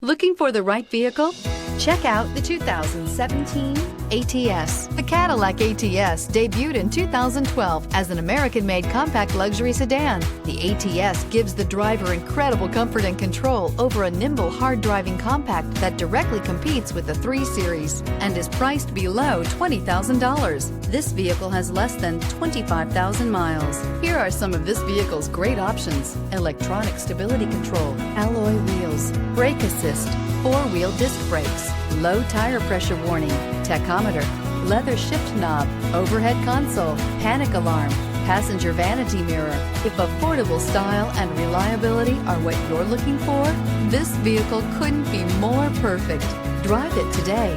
Looking for the right vehicle? Check out the 2017 ATS. The Cadillac ATS debuted in 2012 as an American-made compact luxury sedan. The ATS gives the driver incredible comfort and control over a nimble, hard-driving compact that directly competes with the 3 Series and is priced below $20,000. This vehicle has less than 25,000 miles. Here are some of this vehicle's great options: electronic stability control, alloy wheels, brake assist, 4-wheel disc brakes, low tire pressure warning, tachometer, leather shift knob, overhead console, panic alarm, passenger vanity mirror. If affordable style and reliability are what you're looking for, this vehicle couldn't be more perfect. Drive it today.